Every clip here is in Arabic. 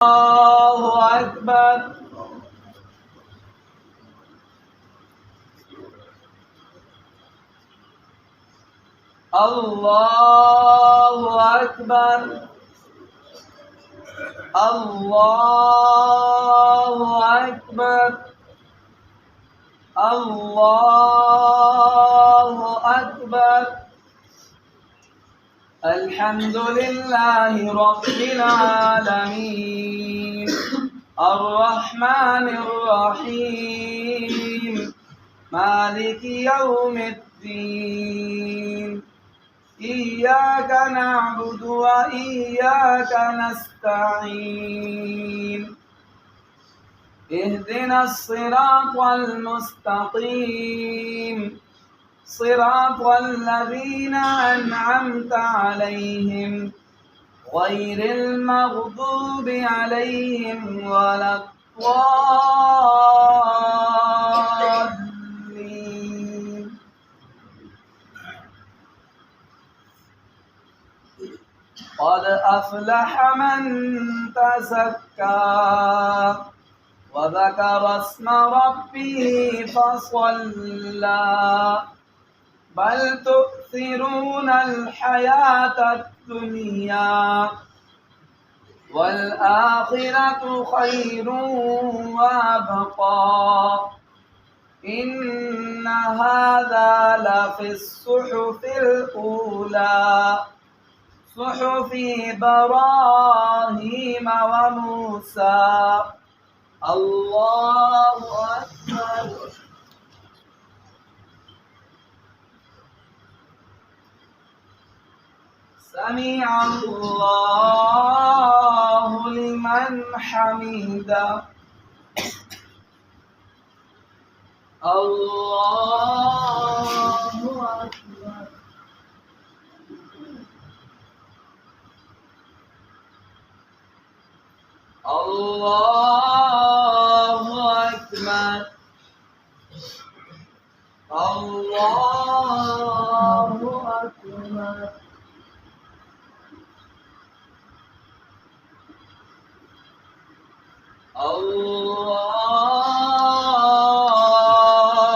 الله أكبر. الله أكبر. الله أكبر. الله أكبر. الحمد لله رب العالمين الرحمن الرحيم مالك يوم الدين إياك نعبد وإياك نستعين اهدنا الصراط المستقيم صراط الذين أنعمت عليهم غير المغضوب عليهم ولا الضالين. قد أفلح من تزكى وذكر اسم ربه فصلى بل تؤثرون الحياة الدنيا والآخرة خير وأبقى إن هذا لفي الصحف الأولى صحف إبراهيم وموسى. الله أكبر. سمع الله لمن حمده. الله أكبر. الله أكبر. الله أكبر.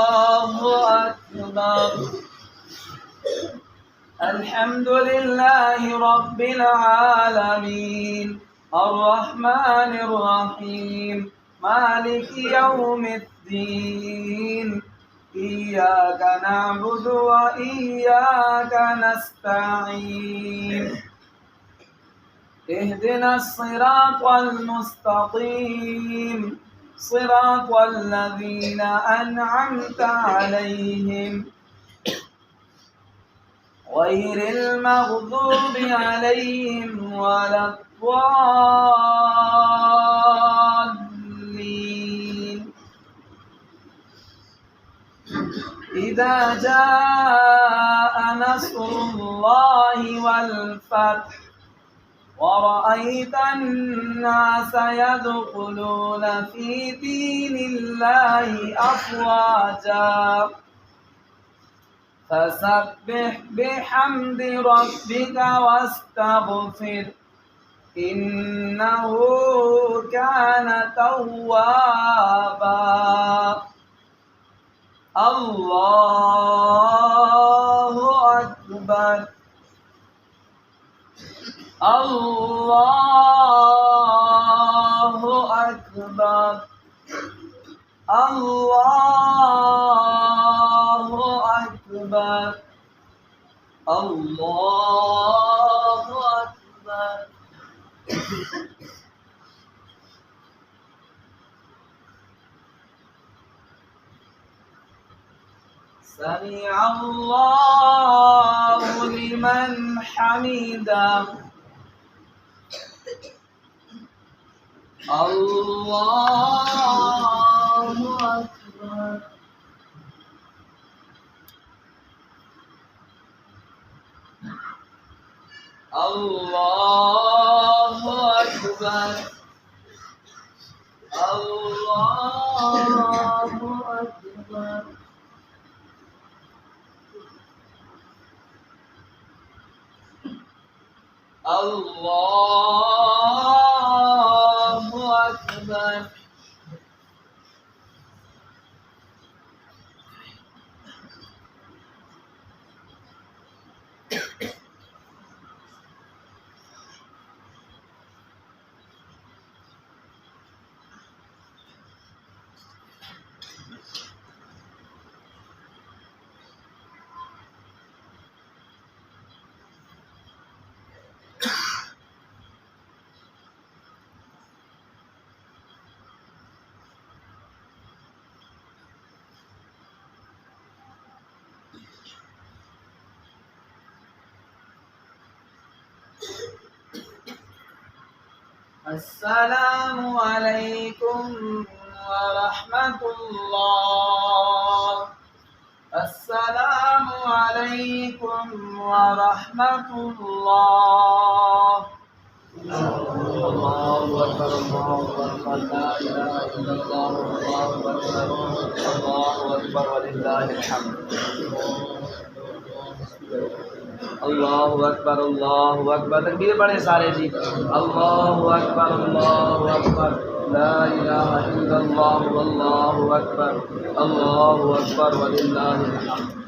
الله أكبر. الحمد لله رب العالمين الرحمن الرحيم مالك يوم الدين إياك نعبد وإياك نستعين اهدنا الصراط المستقيم صراط الذين أنعمت عليهم غير المغضوب عليهم ولا الضالين. إذا جاء نصر الله والفتح ورأيت الناس يدخلون في دين الله أفواجا فسبح بحمد ربك واستغفر إنه كان توابا. الله أكبر. الله أكبر. الله أكبر. الله أكبر. سمع الله لمن حمده. الله أكبر. الله أكبر. الله أكبر. الله أكبر السلام عليكم ورحمة الله. السلام عليكم ورحمة الله. الله أكبر الله أكبر لا إله إلا الله الله أكبر الله أكبر ولله الحمد. अल्लाहु अकबर तकबीर पढ़े सारे जी। अल्लाहु अकबर ला इलाहा इल्लल्लाह वल्लाहु अकबर वलिल्लाहिल हम्द।